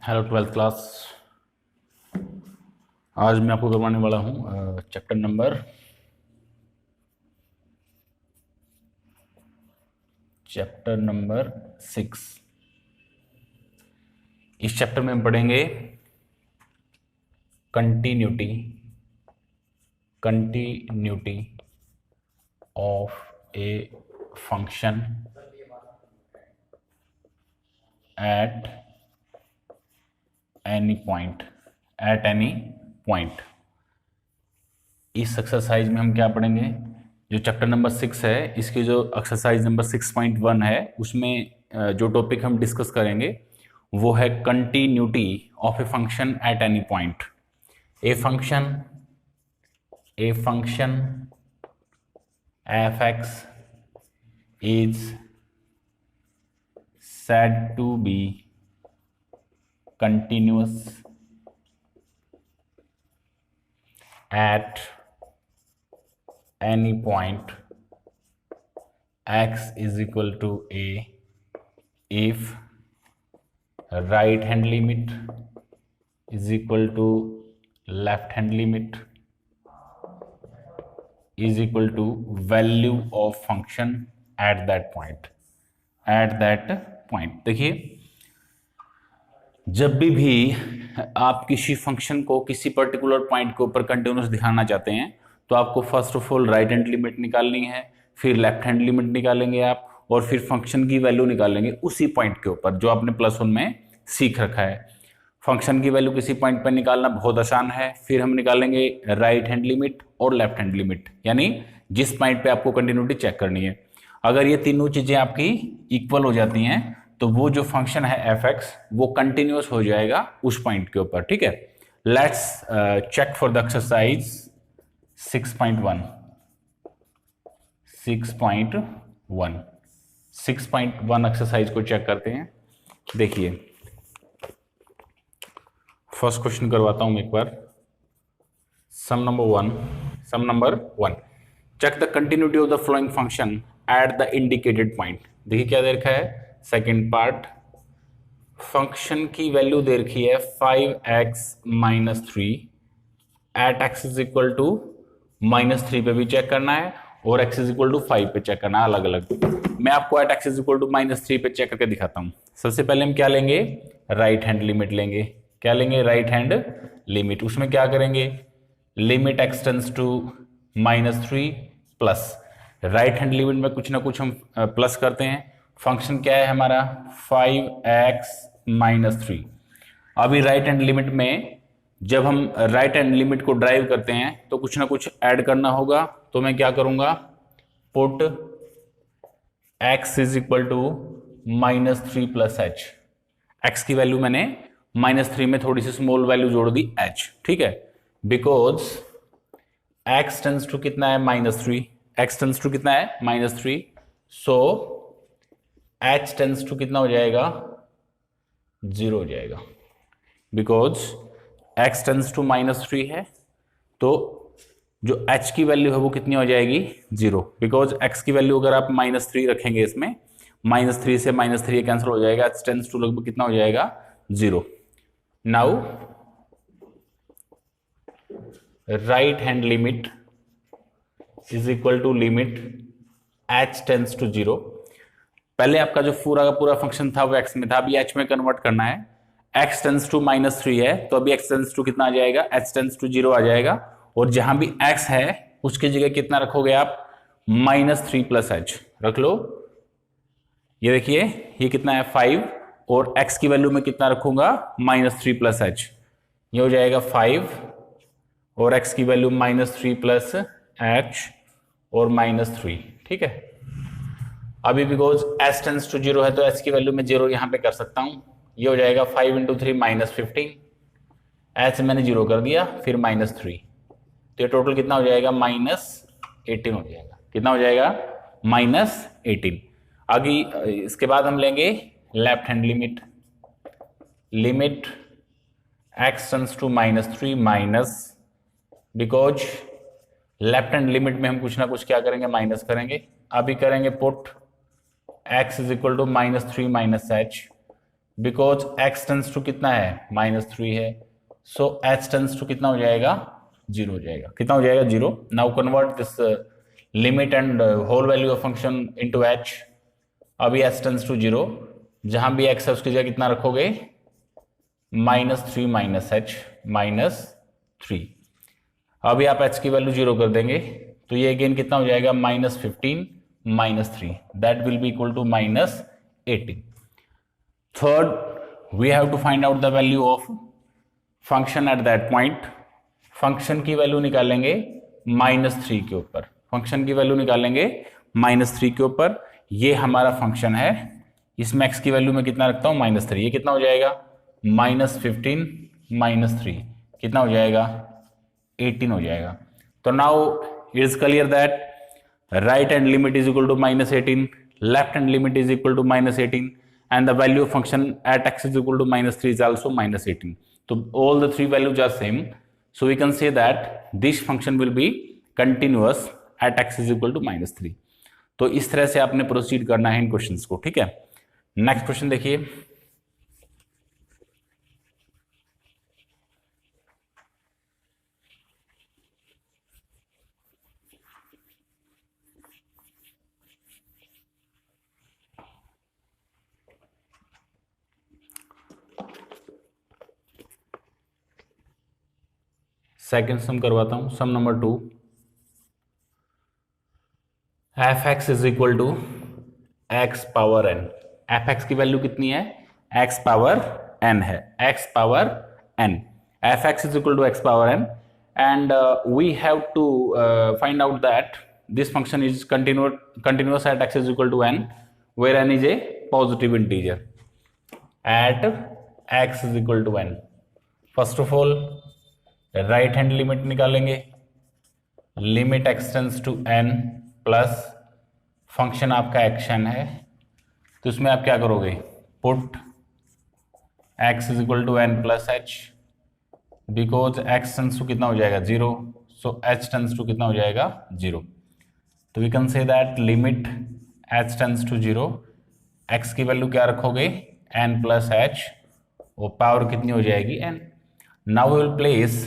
Hello twelfth class. आज मैं आपको करवाने वाला हूँ चैप्टर नंबर 6। इस चैप्टर में हम पढ़ेंगे continuity of a function at any point. इस एक्सरसाइज में हम क्या पढ़ेंगे, जो चैप्टर नंबर 6 है इसकी जो एक्सरसाइज नंबर 6.1 है उसमें जो टॉपिक हम डिस्कस करेंगे वो है continuity of a function at any point. A function f x is said to be continuous at any point x is equal to a if right hand limit is equal to left hand limit is equal to value of function at that point। देखिए, जब भी आप किसी function को किसी particular point के ऊपर continuous दिखाना चाहते हैं तो आपको first of all right hand limit निकालनी है, फिर लेफ्ट हैंड लिमिट निकालेंगे आप, और फिर फंक्शन की वैल्यू निकालेंगे उसी पॉइंट के ऊपर जो आपने +1 में सीख रखा है। फंक्शन की वैल्यू किसी पॉइंट पर निकालना बहुत आसान है। फिर हम निकालेंगे राइट हैंड लिमिट और लेफ्ट हैंड लिमिट, यानी जिस पॉइंट पे आपको कंटिन्यूटी चेक करनी है। अगर ये तीनों चीजें आपकी इक्वल हो जाती हैं तो वो जो फंक्शन है एफ एक्स वो कंटिन्यूअस हो जाएगा उस पॉइंट के ऊपर। ठीक है, let's check for the exercise 6.1 exercise को चेक करते हैं। देखिए, फर्स्ट क्वेश्चन करवाता हूं मैं एक बार। Sum number 1 check the continuity of the following function at the indicated point. देखिए क्या दे रखा है, सेकेंड पार्ट, फंक्शन की वैल्यू दे रखी है 5x - 3 एट x इज इक्वल टू -3 पे भी चेक करना है और x इज इक्वल टू 5 पे चेक करना है, अलग अलग। मैं आपको at x is equal to -3 पे चेक करके दिखाता हूं। सबसे पहले हम क्या लेंगे, राइट हैंड लिमिट लेंगे। क्या लेंगे, राइट हैंड लिमिट। उसमें क्या करेंगे, limit x tends to -3 plus right hand limit में कुछ ना कुछ हम प्लस करते हैं। फंक्शन क्या है हमारा 5x - 3। अभी राइट हैंड लिमिट में जब हम राइट हैंड लिमिट को ड्राइव करते हैं तो कुछ ना कुछ ऐड करना होगा। तो मैं क्या करूंगा, put x is equal to -3 plus h। x की वैल्यू मैंने -3 में थोड़ी सी स्मॉल वैल्यू जोड़ दी h। ठीक है, बिकॉज x टेंड्स टू कितना है -3, x टेंड्स टू कितना है -3, सो h टेंड्स टू कितना हो जाएगा, 0 हो जाएगा। बिकॉज x टेंड्स टू -3 है तो जो h की वैल्यू है वो कितनी हो जाएगी, 0। बिकॉज x की वैल्यू अगर आप -3 रखेंगे इसमें, -3 से -3 कैंसिल हो जाएगा, h टेंड्स टू लगभग कितना हो जाएगा, 0। Now right hand limit is equal to limit h tends to 0। पहले आपका जो पूरा का पूरा फंक्शन था वो x में था, अभी h में कन्वर्ट करना है। x टेंड्स टू -3 है तो अभी x टेंड्स टू कितना आ जाएगा, h टेंड्स टू 0 आ जाएगा। और जहां भी x है उसकी जगह कितना रखोगे आप, -3 प्लस h रख लो। ये देखिए ये कितना है 5, और x की वैल्यू में कितना रखूंगा, -3 प्लस h। ये हो जाएगा 5 और x की वैल्यू -3 प्लस h और -3। ठीक है, अभी बिकॉज s टेंड्स टू 0 है तो s की वैल्यू में 0 यहां पे कर सकता हूं। ये हो जाएगा 5 × 3 -15, h मैंने 0 कर दिया, फिर -3, तो ये टोटल कितना हो जाएगा, -18 हो जाएगा। कितना हो जाएगा, -18। आगे इसके बाद हम लेंगे left hand limit. Limit x tends to -3 minus, because left hand limit में हम कुछ ना कुछ क्या करेंगे, माइनस करेंगे। अभी करेंगे put x is equal to -3 - h because x tends to कितना है -3 है, सो h टेंस टू कितना हो जाएगा 0 हो जाएगा, कितना हो जाएगा 0। Now convert this limit and whole value of function into h। अभी h टेंस टू 0, जहां भी x है उसकी जगह कितना रखोगे -3 माइनस h -3। अभी आप h की वैल्यू 0 कर देंगे तो ये अगेन कितना हो जाएगा -15 -3, that will be equal to -18। Third, we have to find out the value of function at that point. Function की वैल्यू निकालेंगे -3 के ऊपर, फंक्शन की वैल्यू निकालेंगे -3 के ऊपर। ये हमारा फंक्शन है, इसमें x की वैल्यू में कितना रखता हूं -3, ये कितना हो जाएगा -15 -3 कितना हो जाएगा 18 हो जाएगा। तो now it is clear that right hand limit is equal to -18, left hand limit is equal to -18, and the value of function at x is equal to -3 is also -18. So all the three values are same, so we can say that this function will be continuous at x is equal to -3. तो इस तरह से आपने proceed करना है इन questions को, ठीक है। नेक्स्ट क्वेश्चन देखिए, सेकेंड सम करवाता हूं, sum number 2। F x is equal to x power n. F x की वैल्यू कितनी है एक्स पावर एन है, x power n. F x is equal to x power n and we have to find out that this function is continuous at x is equal to n, where n is a positive integer at x is equal to n. First of all right hand limit निकालेंगे, limit x tends to n plus function आपका action है, तो इसमें आप क्या करोगे put x is equal to n plus h, because x tends to कितना हो जाएगा 0, सो h टेंस टू कितना हो जाएगा 0। तो we can say that limit h tends to 0, x की वैल्यू क्या रखोगे n प्लस h, वो पावर कितनी हो जाएगी n। Now we will place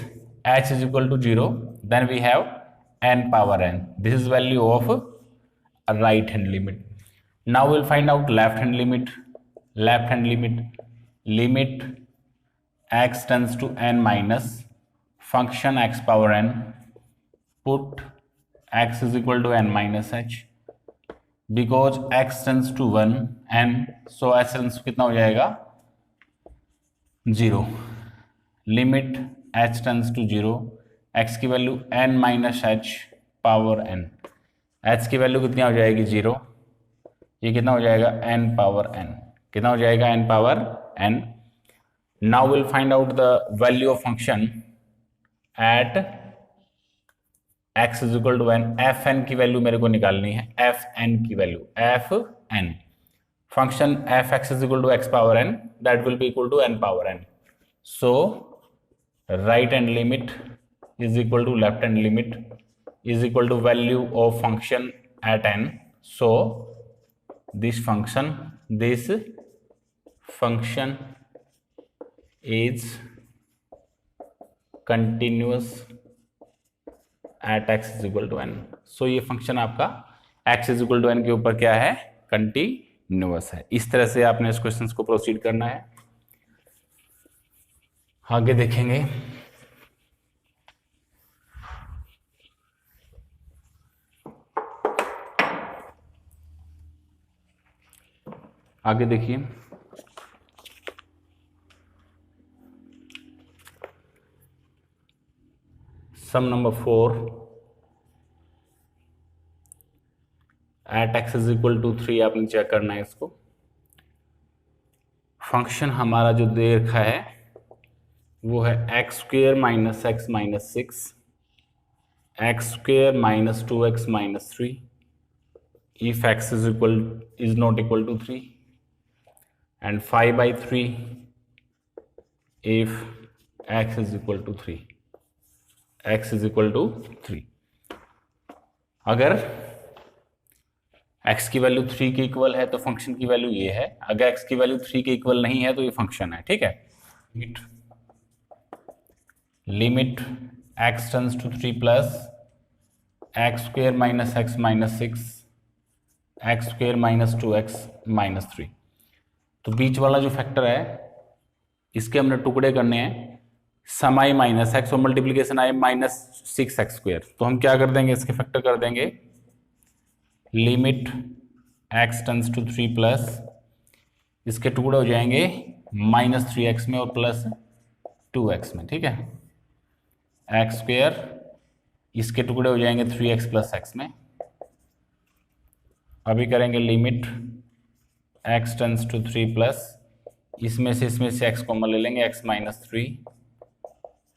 h is equal to 0, then we have n power n. This is value of a right hand limit. Now we'll find out left hand limit. Left hand limit, limit x tends to n minus function x power n, put x is equal to n minus h, because x tends to 1 n, so h tends to कितना हो जाएगा 0। Limit h tends to 0, x की value n minus h power n, h की value कितनी हो जाएगी 0, ये कितना हो जाएगा n पावर n, कितना हो जाएगा n power n। Now will find out the value of function at x is equal to n। F n की वैल्यू मेरे को निकालनी है, एफ एन की value, f n function f x is equal to x power n, that will be equal to n power n। So right hand limit is equal to left hand limit is equal to value of function at n, so this function is continuous at x is equal to n। so ये function आपका x is equal to n के ऊपर क्या है continuous है। इस तरह से आपने इस क्वेश्चन को प्रोसीड करना है। आगे देखेंगे, आगे देखिए sum number 4। At x is equal to 3 आपने चेक करना है इसको। फंक्शन हमारा जो दे रखा है वो है x square minus x minus 6, x square minus 2x minus 3 if x is not equal to 3, and 5/3 if x is equal to 3, x is equal to 3। अगर x की वैल्यू 3 के इक्वल है तो फंक्शन की वैल्यू ये है, अगर x की वैल्यू 3 के इक्वल नहीं है तो ये फंक्शन है, ठीक है। Limit x tends to 3 plus x square minus x minus 6 x square minus 2x minus 3। तो बीच वाला जो फैक्टर है इसके हमने टुकड़े करने हैं, सम आई माइनस एक्स और multiplication I minus 6x square. तो हम क्या कर देंगे, इसके फैक्टर कर देंगे, limit x tends to 3 plus इसके टुकड़े हो जाएंगे माइनस 3x में और प्लस 2x में, ठीक है। एक्स स्क्वेयर इसके टुकड़े हो जाएंगे 3x प्लस x में। अभी करेंगे limit x tends to 3 plus इसमें से x कॉमन ले लेंगे, x माइनस 3,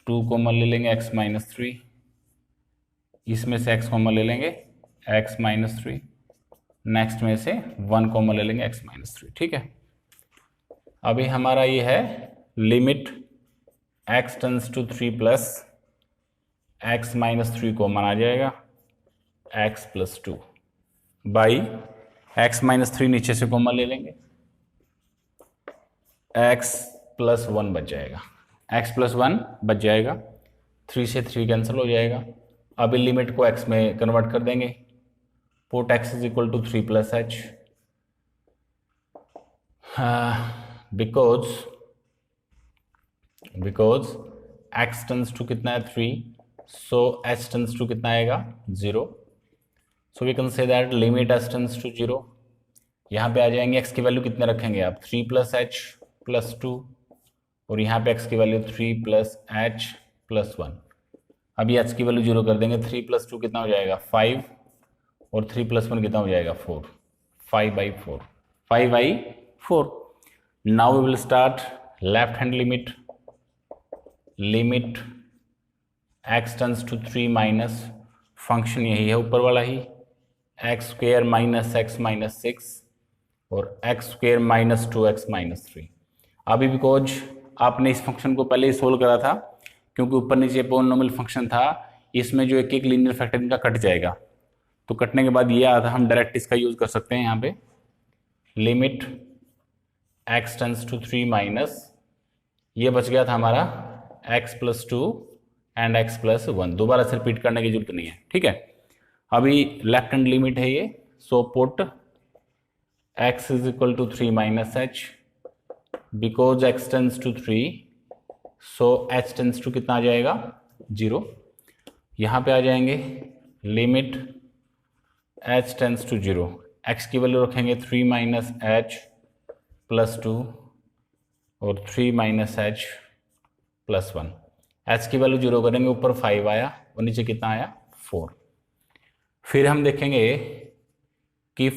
2 कॉमन ले लेंगे, x माइनस 3, इसमें से x कॉमन ले लेंगे, x माइनस 3, नेक्स्ट में से 1 कॉमन ले लेंगे, x माइनस 3, ठीक है। अभी हमारा ये है limit x tends to 3 plus x minus 3 common आ जाएगा, x plus 2 by x minus 3 नीचे से कॉमन ले लेंगे, x प्लस 1 बच जाएगा, x प्लस 1 बच जाएगा, 3 से 3 कैंसिल हो जाएगा। अभी लिमिट को x में कन्वर्ट कर देंगे, put x is equal to 3 plus h, because x tends to कितना है 3, so h टेंड्स टू कितना आएगा 0, so we can say that limit h tends to 0। यहाँ पे आ जाएंगे x की वैल्यू कितने रखेंगे आप 3 प्लस h प्लस 2 और यहाँ पे x की वैल्यू 3 प्लस h प्लस 1। अभी h की वैल्यू 0 कर देंगे, 3 प्लस 2 कितना हो जाएगा 5 और 3 प्लस 1 कितना हो जाएगा 4, 5/4, 5/4। Now we will start left hand limit, limit x tends to 3 minus function यही है ऊपर वाला ही, x square minus x minus 6 और x square minus 2x minus 3। अभी बिकॉज आपने इस फंक्शन को पहले ही सोल्व करा था, क्योंकि ऊपर नीचे पॉलिनोमियल फंक्शन था, इसमें जो एक एक लीनियर फैक्टर इनका कट जाएगा, तो कटने के बाद ये आता, हम डायरेक्ट इसका यूज कर सकते हैं। यहाँ पे limit x tends to 3 minus ये बच गया था हमारा x plus 2 and x plus 1, दोबारा से रिपीट करने की जरूरत नहीं है, ठीक है। अभी लेफ्ट हैंड लिमिट है ये, so put x is equal to 3 minus h, because x tends to 3, so h tends to कितना आ जाएगा 0। यहाँ पे आ जाएंगे limit h tends to 0, x की वैल्यू रखेंगे 3 माइनस h प्लस 2 और 3 माइनस h प्लस 1। h की वैल्यू 0 करेंगे, ऊपर 5 आया और नीचे कितना आया 4। फिर हम देखेंगे कि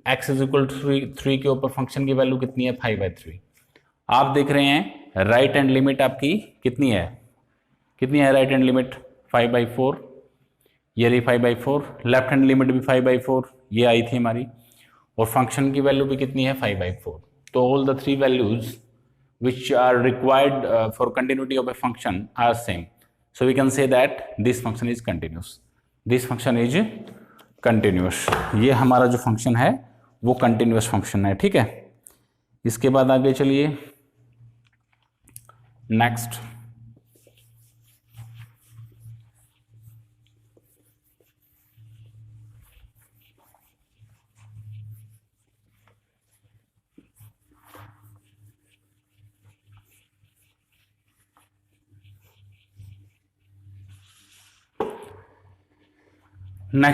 x इज इक्वल टू 3 के ऊपर फंक्शन की वैल्यू कितनी है 5/3। आप देख रहे हैं राइट हैंड लिमिट आपकी कितनी है, राइट हैंड लिमिट 5/4, ये रही 5/4, लेफ्ट हैंड लिमिट भी 5/4 ये आई थी हमारी, और फंक्शन की वैल्यू भी कितनी है 5/4। तो all the 3 values which are required for continuity of a function are same, so we can say that this function is continuous, this function is continuous। ये हमारा जो फंक्शन है वो कंटिन्यूस फंक्शन है, ठीक है। इसके बाद आगे चलिए नेक्स्ट,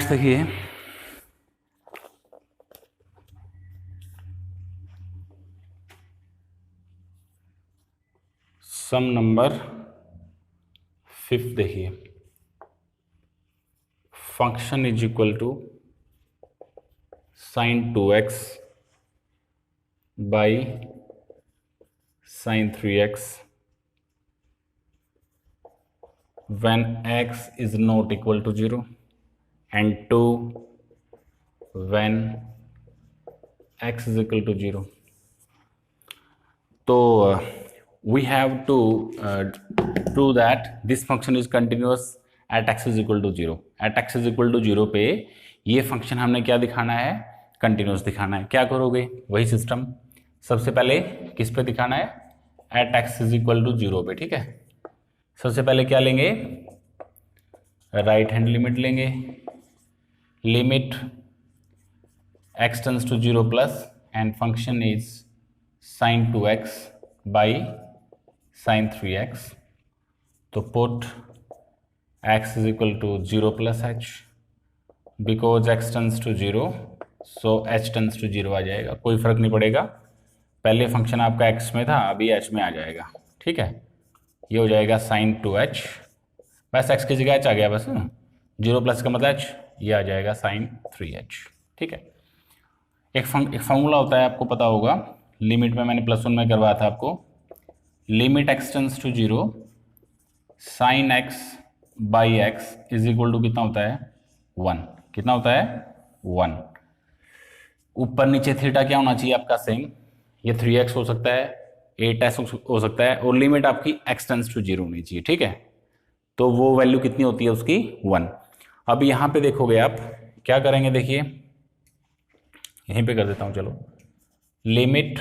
देखिए सम नंबर 5 देखिए, function is equal to sin 2x by sin 3x when x is not equal to 0 and 2 when x is equal to 0। तो we have to prove that this function is continuous at x is equal to 0। at x is equal to 0 पे ये function हमने क्या दिखाना है, continuous दिखाना है। क्या करोगे, वही सिस्टम, सबसे पहले किस पे दिखाना है, at x is equal to 0 पे, ठीक है। सबसे पहले क्या लेंगे, राइट हैंड लिमिट लेंगे, limit x tends to 0 plus and function is sin 2x by sin 3x, तो put x is equal to 0 plus h, because x tends to 0 so h tends to 0 आ जाएगा, कोई फर्क नहीं पड़ेगा, पहले function आपका x में था अभी h में आ जाएगा, ठीक है। ये हो जाएगा sin 2h, बस x की जगह h आ गया, बस 0 प्लस का मतलब h, ये आ जाएगा sin 3h, ठीक है। एक फॉर्मूला होता है, आपको पता होगा, लिमिट में मैंने +1 में करवाया था आपको, limit x tends to 0 sin x by x is equal to कितना होता है 1, कितना होता है 1। ऊपर नीचे थीटा क्या होना चाहिए आपका सेम, ये 3x हो सकता है, 8x हो सकता है, और लिमिट आपकी x टेंस टू 0 होनी चाहिए, ठीक है। तो वो वैल्यू कितनी होती है उसकी 1। अब यहाँ पे देखोगे आप क्या करेंगे, देखिए यहीं पे कर देता हूं, चलो, लिमिट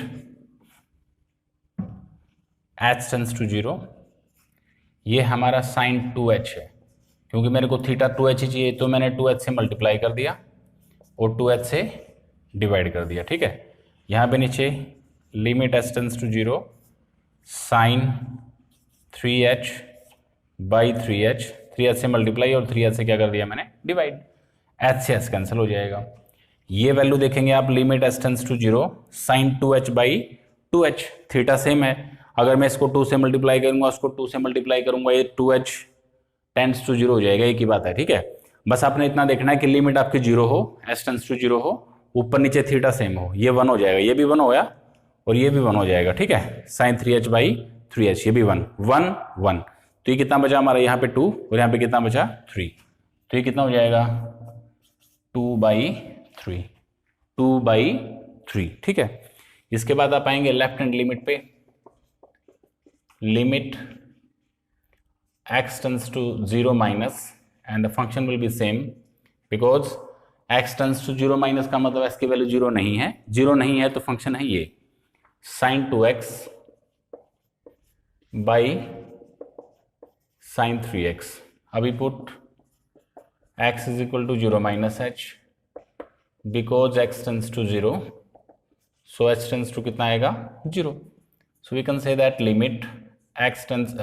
h टेंस टू 0, ये हमारा sin 2h है, क्योंकि मेरे को थीटा 2h ही चाहिए, तो मैंने 2h से मल्टीप्लाई कर दिया और 2h से डिवाइड कर दिया, ठीक है। यहाँ पे नीचे limit h tends to 0 sin 3h by 3h, 3h से मल्टीप्लाई और 3h से क्या कर दिया मैंने डिवाइड, h से h कैंसिल हो जाएगा। ये वैल्यू देखेंगे आप, limit h tends to 0 sin 2h by 2h, theta same है, अगर मैं इसको 2 से मल्टीप्लाई करूंगा, उसको 2 से मल्टीप्लाई करूंगा, ये 2h टेंस टू 0 हो जाएगा, एक ही बात है, ठीक है। बस आपने इतना देखना है कि लिमिट आपकी 0 हो, h टेंस टू 0 हो, ऊपर नीचे थीटा सेम हो, ये 1 हो जाएगा, ये भी 1 हो गया और ये भी 1 हो जाएगा, ठीक है। sin 3h बाई 3h, ये भी 1 1 1, तो ये कितना बचा हमारा, यहाँ पे 2 और यहाँ पे कितना बचा 3, तो ये कितना हो जाएगा 2/3, 2/3, ठीक है। इसके बाद आप आएंगे लेफ्ट हैंड लिमिट पे, limit x tends to 0 minus and the function will be same, because x tends to 0 minus का मतलब x की वैल्यू 0 नहीं है, 0 नहीं है तो फंक्शन है ये sin 2x by sin 3x। अभी put x is equal to 0 minus h, because x tends to 0 so h tends to कितना आएगा 0, so we can say that limit x tends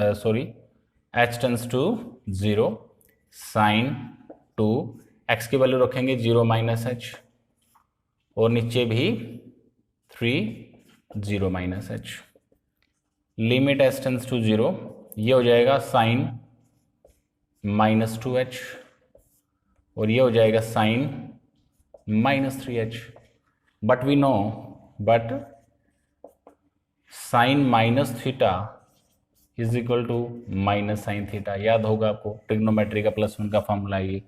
h tends to 0 sin 2, x की value रखेंगे 0 minus h और नीचे भी 3 0 minus h, limit h tends to 0, ये हो जाएगा sin -2h और ये हो जाएगा sin -3h, but we know but sin minus theta is equal to minus sine theta, याद होगा आपको, ट्रिग्नोमेट्री का +1 का फॉर्मूला ये।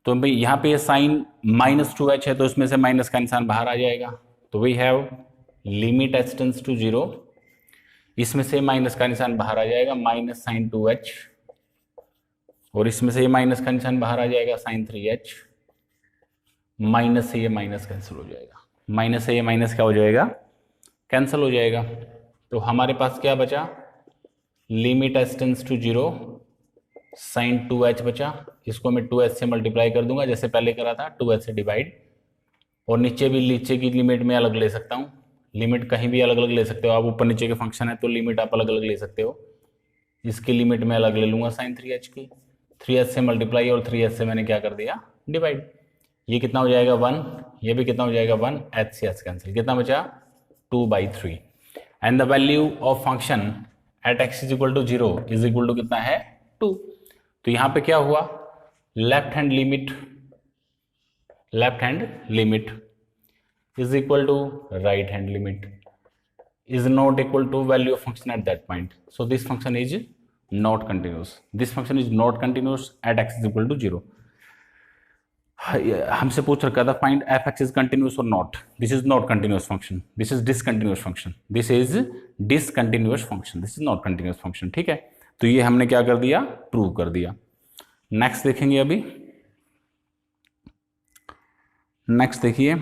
तो भाई यहाँ पे sin -2h है तो इसमें से माइनस का निशान बाहर आ जाएगा, तो we have limit h tends to 0, इसमें से माइनस का निशान बाहर आ जाएगा माइनस sin 2h, और इसमें से ये माइनस का निशान बाहर आ जाएगा sin 3h, माइनस से ये माइनस कैंसिल हो जाएगा, माइनस से ये माइनस क्या हो जाएगा कैंसिल हो जाएगा। तो हमारे पास क्या बचा, limit h tends to 0 sin 2h बचा, इसको मैं 2h से मल्टीप्लाई कर दूंगा जैसे पहले करा था, 2h से डिवाइड, और नीचे भी नीचे की लिमिट में अलग ले सकता हूँ, लिमिट कहीं भी अलग अलग ले सकते हो आप, ऊपर नीचे के फंक्शन है तो लिमिट आप अलग अलग ले सकते हो, इसकी लिमिट में अलग ले लूंगा sin 3h की, 3h से मल्टीप्लाई और 3h से मैंने क्या कर दिया डिवाइड, ये कितना हो जाएगा 1, ये भी कितना हो जाएगा 1, h से h कैंसिल, कितना बचा 2/3, and the value of function at x is equal to 0 is equal to कितना है 2। तो यहां पे क्या हुआ, left hand limit is equal to right hand limit is not equal to value of function at that point, so this function is not continuous, this function is not continuous at x is equal to 0। हमसे पूछ रखा था find f x is continuous और not, this is not continuous function, this is discontinuous function, this is discontinuous function, this is not continuous function, ठीक है। तो ये हमने क्या कर दिया, प्रूव कर दिया। नेक्स्ट देखेंगे, अभी नेक्स्ट देखिए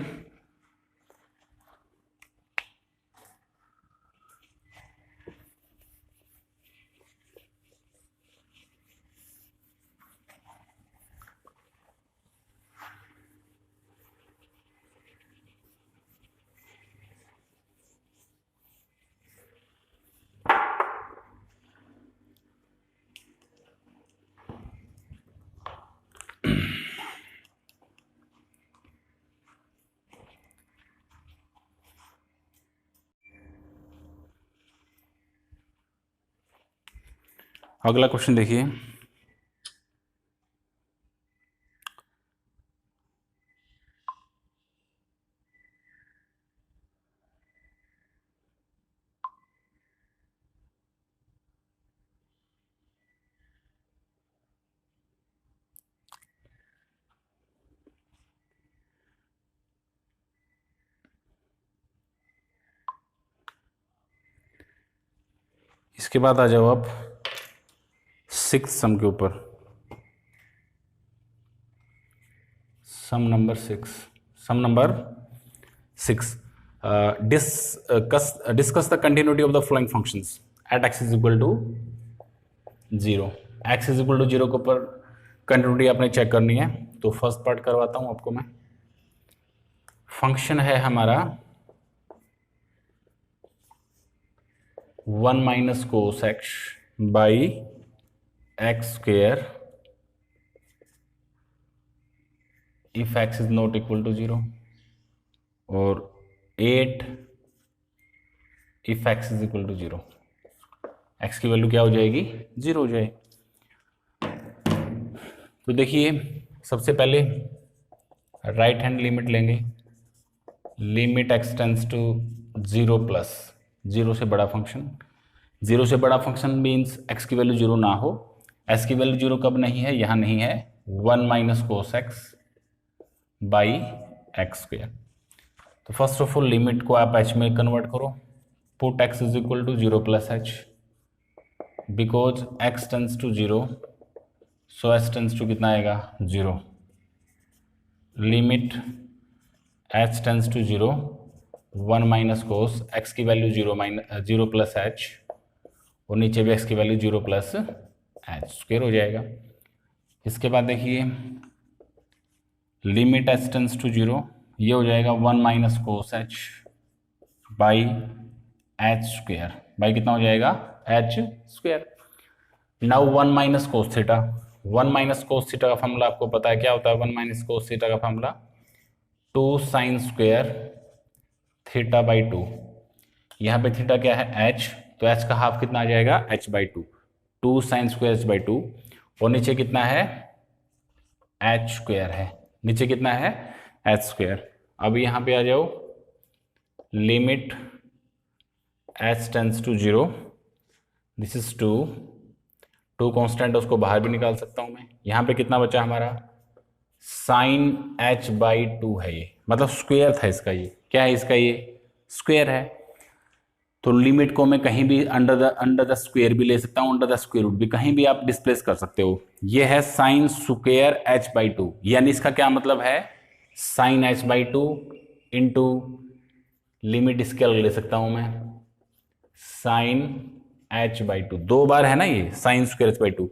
अगला क्वेश्चन देखिए, इसके बाद आ जाओ आप 6th सम के ऊपर। Sum number 6 discuss the continuity of the following functions at x is equal to 0। x is equal to 0 के ऊपर कंटिन्यूटी आपने चेक करनी है। तो फर्स्ट पार्ट करवाता हूं आपको मैं। फंक्शन है हमारा 1 minus cos x by x square if x is not equal to 0 और 8 if x is equal to 0। x की वैल्यू क्या हो जाएगी? 0 हो जाएगी। तो देखिए सबसे पहले राइट हैंड लिमिट लेंगे। Limit x tends to 0 plus 0 से बड़ा फंक्शन। 0 से बड़ा फंक्शन मीन्स x की वैल्यू 0 ना हो। s की वैल्यू 0 कब नहीं है? यहाँ नहीं है। 1 minus cos x by x square. तो फर्स्ट ऑफ ऑल लिमिट को आप h में कन्वर्ट करो। Put x is equal to 0 plus h because x tends to 0 so h tends to कितना आएगा? 0। Limit h tends to 0 1 minus cos x की value 0 plus h और नीचे भी x की वैल्यू 0 प्लस h स्क्वायर हो जाएगा। इसके बाद देखिए लिमिट h टेंस टू 0 ये हो जाएगा 1 minus cos h by h square. By कितना हो जाएगा? h square. Now 1 minus cos theta. 1 minus cos theta का फॉर्मूला आपको पता है क्या होता है? 1 माइनस कोस थीटा का formula 2 sine square theta by 2। यहाँ पे थीटा क्या है? h। तो h का हाफ कितना आ जाएगा? h by 2। 2 sine square h by 2 और नीचे कितना है? h स्क्वायर है। नीचे कितना है? h square. अब यहाँ पे आ जाओ limit h tends to 0 this is 2 constant उसको बाहर भी निकाल सकता हूं मैं। यहाँ पे कितना बचा हमारा? साइन h बाई 2 है ये, मतलब स्क्वायर था इसका। ये क्या है? इसका ये स्क्वायर है। तो लिमिट को मैं कहीं भी अंडर द स्क्वायर भी ले सकता हूँ, अंडर द स्क्वायर रूट भी, कहीं भी आप डिस्प्लेस कर सकते हो। ये है साइन स्क्वायर h बाई 2, यानी इसका क्या मतलब है? Sine h by 2 into limit इसके अलग ले सकता हूं मैं, साइन h बाई 2। 2 बार है ना ये साइन स्क्वायर h बाई 2।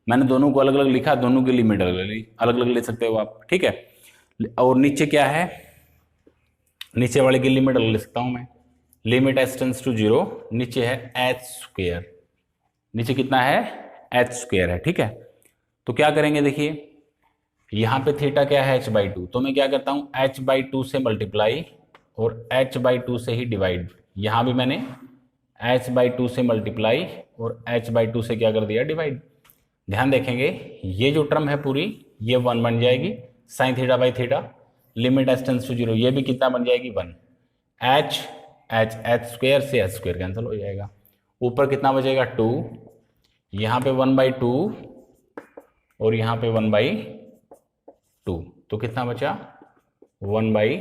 मैंने दोनों को अलग अलग लिखा, दोनों की लिमिट अलग अलग ले सकते हो आप, ठीक है। और नीचे क्या है? नीचे वाले की लिमिट अलग ले सकता हूं मैं। लिमिट h टेंस टू 0, नीचे है h स्क्वायर। नीचे कितना है? h स्क्वायर है, ठीक है। तो क्या करेंगे देखिए, यहां पे थीटा क्या है? h by 2। तो मैं क्या करता हूं? h बाई 2 से मल्टीप्लाई और h बाई 2 से ही डिवाइड। यहां भी मैंने h बाई 2 से मल्टीप्लाई और h बाई 2 से क्या कर दिया? डिवाइड। ध्यान देखेंगे ये जो टर्म है पूरी ये 1 बन जाएगी, sine theta by theta. Limit h tends to 0 ये भी कितना बन जाएगी? 1। h स्क्वायर से h स्क्वायर कैंसिल हो जाएगा। ऊपर कितना बचेगा? 2। यहाँ पे 1 बाई 2 और यहाँ पे 1 बाई 2। तो कितना बचा? 1 बाई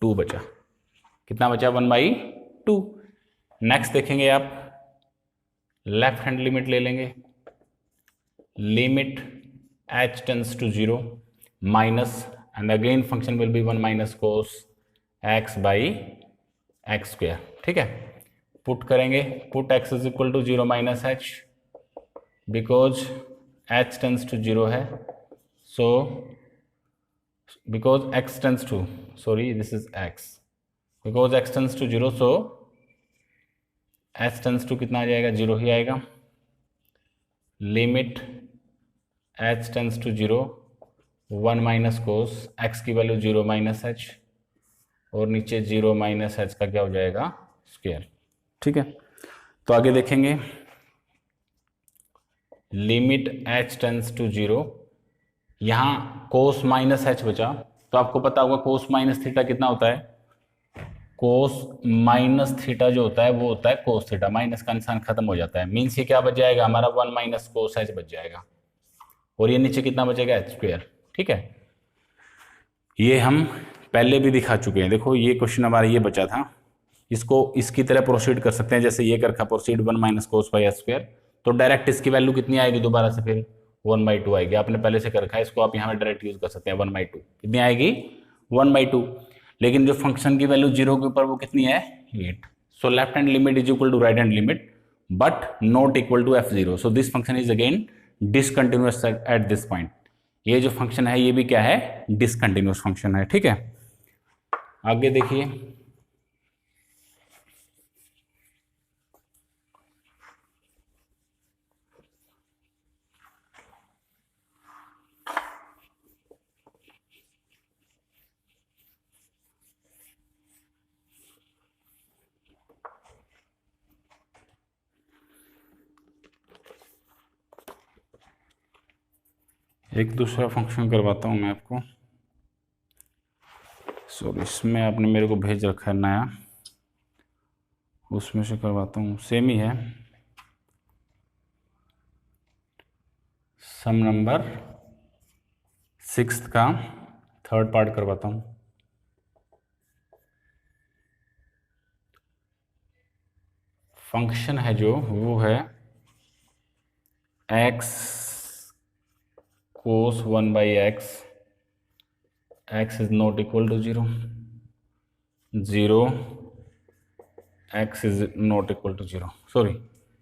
2 बचा। कितना बचा? 1 बाई 2। नेक्स्ट देखेंगे आप, लेफ्ट हैंड लिमिट ले लेंगे। Limit h tends to 0 minus and again function will be 1 minus cos x by x square, ठीक है। पुट करेंगे, put x is equal to 0 minus h because h tends to 0 है। So because x tends to, sorry this is x, because x tends to 0 so h tends to कितना आ जाएगा? 0 ही आएगा। Limit h tends to 0 1 minus cos x की value 0 minus h और नीचे 0 minus h का क्या हो जाएगा? स्क्वायर, ठीक है। तो आगे देखेंगे लिमिट h टेंस टू 0, यहाँ कोस माइनस h बचा, तो आपको पता होगा कोस माइनस थीटा कितना होता है, कोस माइनस थीटा जो होता है वो होता है कोस थीटा, माइनस का निशान खत्म हो जाता है, मीन्स ये क्या बच जाएगा हमारा 1 माइनस कोस h बच जाएगा, और ये नीचे कितना बचेगा h स्क्वायर। ठीक है, ये हम पहले भी दिखा चुके हैं, देखो ये क्वेश्चन हमारा ये बचा था, इसको इसकी तरह प्रोसीड कर सकते हैं, जैसे ये कर रखा proceed 1 minus cos by h square, तो डायरेक्ट इसकी वैल्यू कितनी आएगी दोबारा से, फिर 1/2 आएगी, आपने पहले से कर रखा है, इसको आप यहाँ पे डायरेक्ट यूज कर सकते हैं, 1/2 कितनी आएगी 1/2, लेकिन जो फंक्शन की वैल्यू 0 के ऊपर वो कितनी है 8, so left hand limit is equal to right hand limit but not equal to f0, so this function is again discontinuous at this point, ये जो फंक्शन है ये भी क्या है डिसकंटिन्यूअस फंक्शन है। ठीक है, आगे देखिए, एक दूसरा फंक्शन करवाता हूँ मैं आपको, सॉरी इसमें आपने मेरे को भेज रखा है नया, उसमें से करवाता हूँ, सेम ही है, सम नंबर 6 का थर्ड पार्ट करवाता हूँ। फंक्शन है जो वो है x cos 1/x, x is not equal to 0, 0 x is not equal to 0, sorry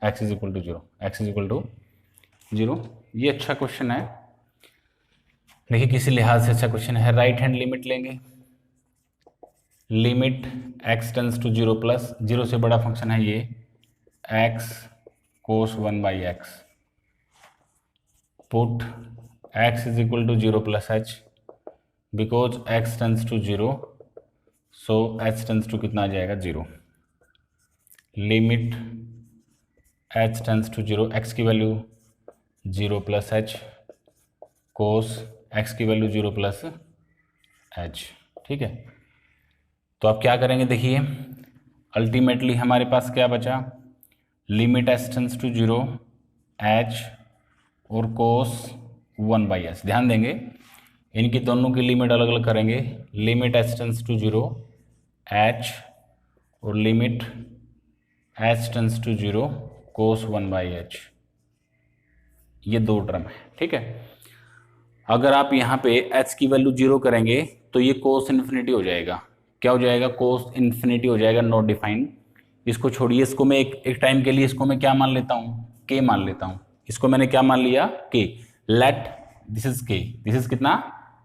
x is equal to 0, x is equal to 0, ये अच्छा क्वेश्चन है, देखिए किसी लिहाज से अच्छा क्वेश्चन है। राइट हैंड लिमिट लेंगे, limit x tends to 0 plus 0 से बड़ा फंक्शन है ये x cos 1/x, put x is equal to 0 plus h, because x tends to 0, so h tends to कितना आ जाएगा 0, limit h tends to 0, x की value 0 plus h, cos x की value 0 plus h। ठीक है, तो आप क्या करेंगे देखिए, अल्टीमेटली हमारे पास क्या बचा, limit h tends to 0 h और cos 1/s, ध्यान देंगे इनकी दोनों की लिमिट अलग अलग करेंगे, limit h tends to 0 h और limit h tends to 0 cos 1/h, ये दो टर्म है। ठीक है, अगर आप यहाँ पे h की वैल्यू 0 करेंगे तो ये cos इन्फिनिटी हो जाएगा, क्या हो जाएगा cos इन्फिनिटी हो जाएगा, नॉट डिफाइंड, इसको छोड़िए, इसको मैं एक टाइम के लिए इसको मैं क्या मान लेता हूँ k मान लेता हूँ, इसको मैंने क्या मान लिया k, let this is k, this is कितना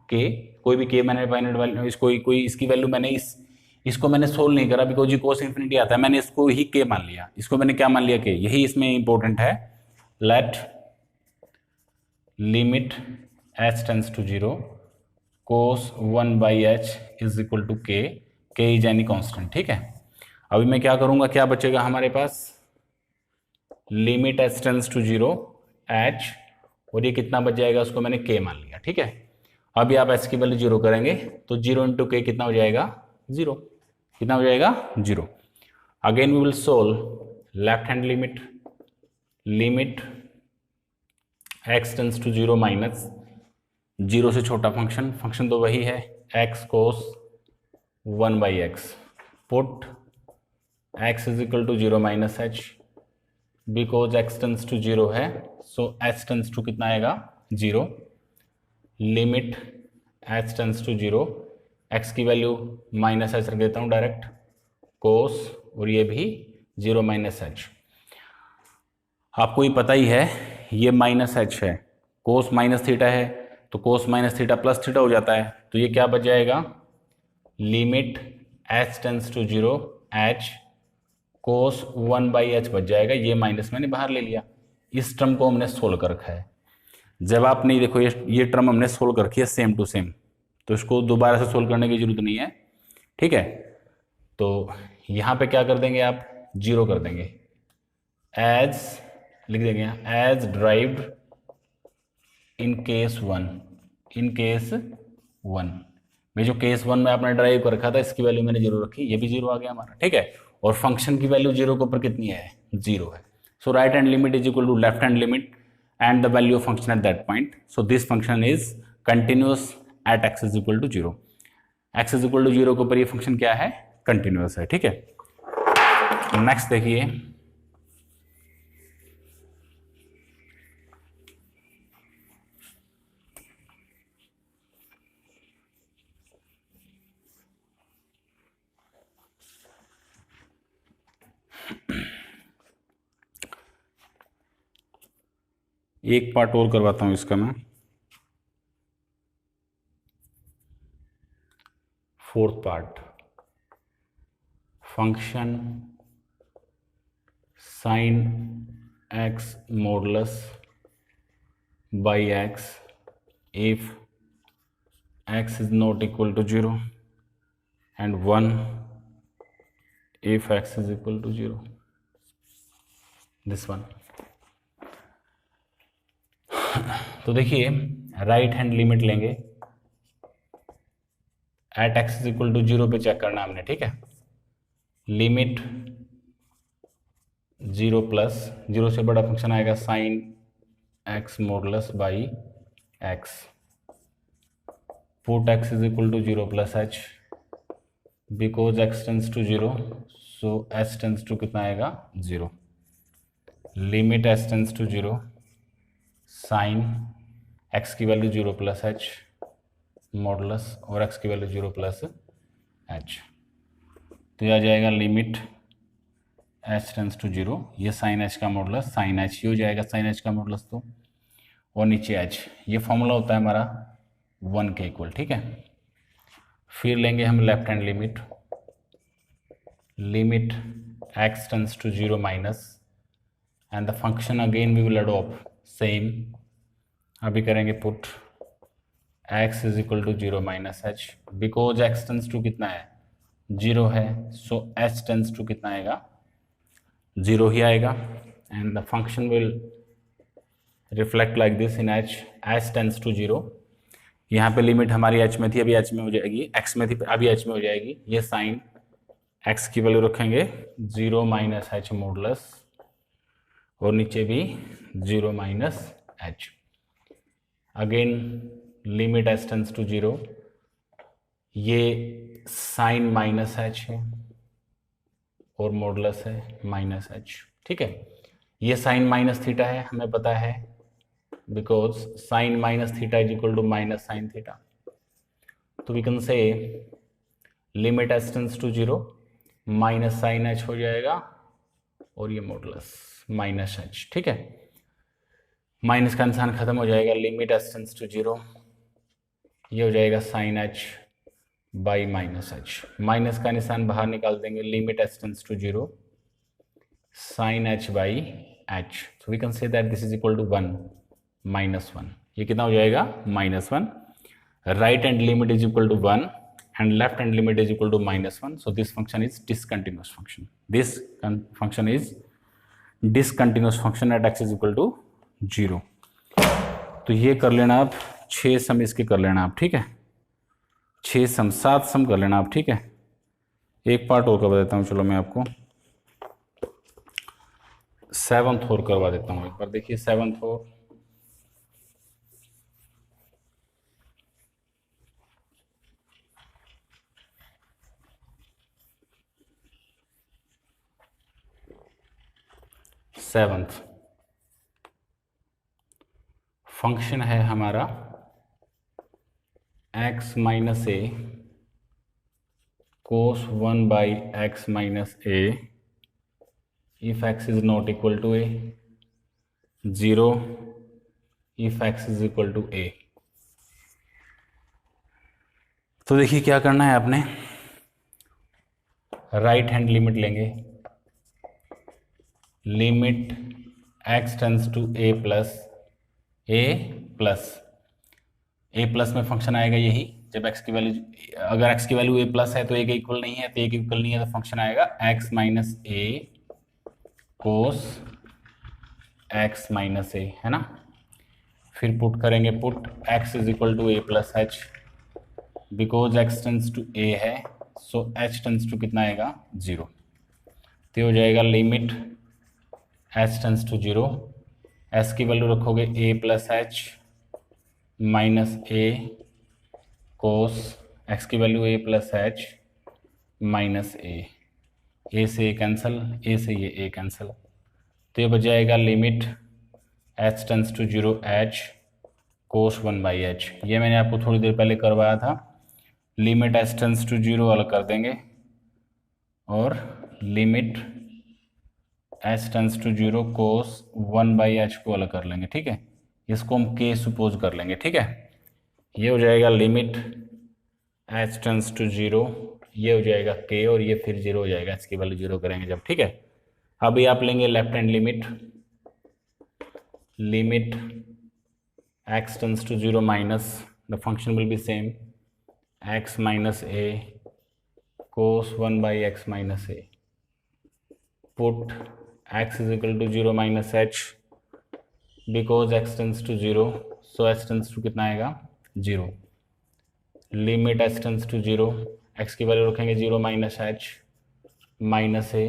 k, कोई भी k मैंने फाइनाइट वैल्यू, इसको कोई इसकी वैल्यू मैंने इसको मैंने सोल्व नहीं करा, बिकॉज ये कोस इन्फिनिटी आता है, मैंने इसको ही k मान लिया, इसको मैंने क्या मान लिया k, यही इसमें इंपॉर्टेंट है, let limit h tends to 0 cos 1/h is equal to k, k is any constant. ठीक है, अभी मैं क्या करूंगा, क्या बचेगा हमारे पास, limit h tends to 0 h और ये कितना बच जाएगा, उसको मैंने k मान लिया। ठीक है, अभी आप h की वैल्यू 0 करेंगे तो 0 इंटू k कितना हो जाएगा 0, कितना हो जाएगा 0। Again we will solve left hand limit, limit x tends to 0 minus 0 से छोटा फंक्शन, फंक्शन तो वही है x cos 1/x, put x is equal to 0 minus h, because x tends to 0 है, सो h टेंस टू कितना आएगा 0, limit h tends to 0, x की value minus h रख देता हूँ डायरेक्ट, cos और ये भी 0 माइनस h, आपको ये पता ही है ये माइनस h है, cos माइनस थीटा है तो cos minus theta plus theta हो जाता है, तो ये क्या बच जाएगा, limit h tends to 0 h cos 1/h बच जाएगा, ये माइनस मैंने बाहर ले लिया, इस टर्म को हमने सोल्व कर रखा है। जब आप नहीं देखो ये टर्म हमने सोल्व कर रखी है सेम टू सेम, तो इसको दोबारा से सोल्व करने की जरूरत नहीं है। ठीक है, तो यहाँ पे क्या कर देंगे आप 0 कर देंगे, एज लिख देंगे as derived in case one, in case one में जो केस वन में आपने ड्राइव कर रखा था इसकी वैल्यू मैंने जीरो रखी, ये भी जीरो आ गया हमारा, ठीक है। और फंक्शन की वैल्यू जीरो के ऊपर कितनी है, जीरो है। So right hand limit is equal to left hand limit and the value of function at that point. So this function is continuous at x is equal to zero. X is equal to zero के ऊपर ये function क्या है, continuous है, ठीक है। Next देखिए, एक पार्ट और करवाता हूं इसका मैं, fourth part. Function sine x modulus by x if x is not equal to 0 and 1 if x is equal to 0, this one। तो देखिए राइट हैंड लिमिट लेंगे, eight x is equal to 0 पे check करना हमने, ठीक है। Limit 0 plus 0 से बड़ा फंक्शन आएगा sine x modulus by x, put x is equal to 0 plus h, because x tends to 0 so h tends to कितना आएगा 0, limit h tends to 0 sine x की वैल्यू 0 प्लस h मॉडुलस और x की value 0 plus h, तो यह आ जाएगा limit h tends to 0, ये sign h का मॉडुलस साइन h ही हो जाएगा, साइन h का मॉडुलस तो, और नीचे h, ये फॉर्मूला होता है हमारा 1 के इक्वल, ठीक है। फिर लेंगे हम left hand limit, limit x tends to 0 minus and the function again we will adopt same, अभी करेंगे put x is equal to 0 minus h, because x tends to कितना है 0 है, सो h टेंस टू कितना आएगा 0 ही आएगा, and the function will reflect like this in h tends to 0। यहाँ पे लिमिट हमारी h में थी, अभी h में हो जाएगी, x में थी अभी h में हो जाएगी, ये साइन x की वैल्यू रखेंगे 0 माइनस h मॉडुलस और नीचे भी 0 minus h, again limit h tends to 0, ये साइन माइनस h है और मॉडुलस है माइनस h, ठीक है। ये साइन माइनस थीटा है, हमें पता है because sin minus theta is equal to minus sin theta, तो we can say limit h tends to 0 minus sine h हो जाएगा और ये मॉडुलस माइनस h, ठीक है। माइनस का निशान खत्म हो जाएगा, लिमिट h tends to 0, ये हो जाएगा sine h by minus h, minus का निशान बाहर निकाल देंगे, limit h tends to 0 sine h by h, so we can say that this is equal to 1 minus 1, ये कितना हो जाएगा minus 1, right hand limit is equal to 1 and left hand limit is equal to minus 1, so this function is discontinuous function, this function is discontinuous function at x is equal to 0। तो ये कर लेना आप, 6 सम इसके कर लेना आप, ठीक है, 6 सम 7 सम कर लेना आप, ठीक है। एक पार्ट और करवा देता हूँ, चलो मैं आपको 7th और करवा देता हूँ एक बार, देखिए 7th और सेवंथ फंक्शन है हमारा x minus a cos 1 by x minus a if x is not equal to a, 0 if x is equal to a. तो देखिए क्या करना है आपने, राइट हैंड लिमिट लेंगे, limit x tends to a plus a plus में function आएगा यही, जब x की वैल्यू, अगर x की वैल्यू a प्लस है तो a के इक्वल नहीं है, तो a के इक्वल नहीं है तो फंक्शन आएगा x minus a cos x minus a, है ना। फिर पुट करेंगे, put x is equal to a plus h, because x tends to a है, सो h टेंस टू कितना आएगा 0। तो हो जाएगा limit h tends to 0, s की वैल्यू रखोगे a plus h minus a cos, x की value a plus h minus a से ए कैंसिल, ए से ये ए कैंसिल, तो ये बच जाएगा limit h tends to 0 h cos 1 by h. ये मैंने आपको थोड़ी देर पहले करवाया था। लिमिट h टेंस टू 0 अलग कर देंगे और limit h tends to 0 cos 1 by h को अलग कर लेंगे, ठीक है। इसको हम k सपोज कर लेंगे, ठीक है। ये हो जाएगा लिमिट h टेंस टू 0, ये हो जाएगा k और ये फिर 0 हो जाएगा, h की वैल्यू 0 करेंगे जब, ठीक है। अभी आप लेंगे left hand limit, limit x tends to 0 minus the function will be same x minus a cos 1 by x minus a, put x is equal to 0 minus h because x tends to 0, so h tends to कितना आएगा 0। Limit h tends to 0, x की value रखेंगे 0 minus h minus a,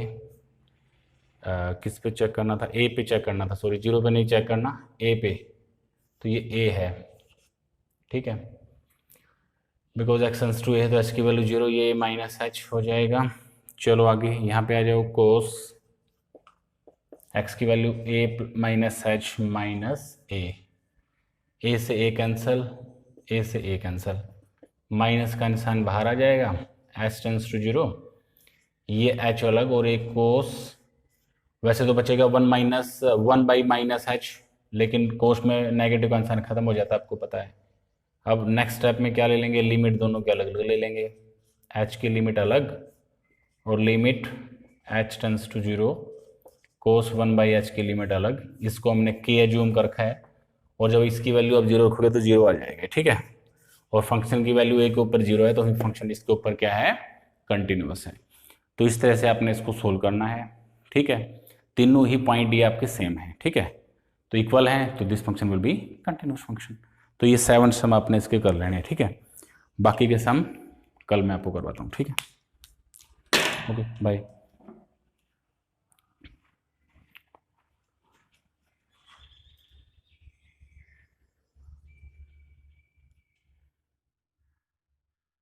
किस पे check करना था, a पे check करना था, सॉरी 0 पे नहीं चेक करना, a पे, तो ये a है, ठीक है। Because x tends to a है तो h की वैल्यू 0, ये माइनस h हो जाएगा। चलो आगे यहाँ पे आ जाओ, कोस x की value a minus h minus a से a कैंसिल, a से a कैंसिल, माइनस का निशान बाहर आ जाएगा, h टेंड्स टू 0, ये h अलग और एक कोस, वैसे तो बचेगा 1 बाई माइनस h, लेकिन कोस में नेगेटिव का निशान खत्म हो जाता है, आपको पता है। अब नेक्स्ट स्टेप में क्या ले लेंगे, लिमिट दोनों के अलग अलग ले लेंगे, h की लिमिट अलग और limit h tends to 0 cos 1 by h की लिमिट अलग, इसको हमने k एज्यूम कर रखा है, और जब इसकी वैल्यू अब 0 रखोगे तो 0 आ जाएगा, ठीक है। और फंक्शन की वैल्यू a के ऊपर 0 है तो फिर फंक्शन इसके ऊपर क्या है, कंटिन्यूअस है। तो इस तरह से आपने इसको सोल्व करना है, ठीक है। तीनों ही पॉइंट ये आपके सेम है, ठीक है, तो इक्वल है, तो this function will B continuous function. तो ये 7 सम आपने इसके कर लेने हैं, ठीक है। बाकी के सम कल मैं आपको करवाता हूँ, ठीक है। Okay bye.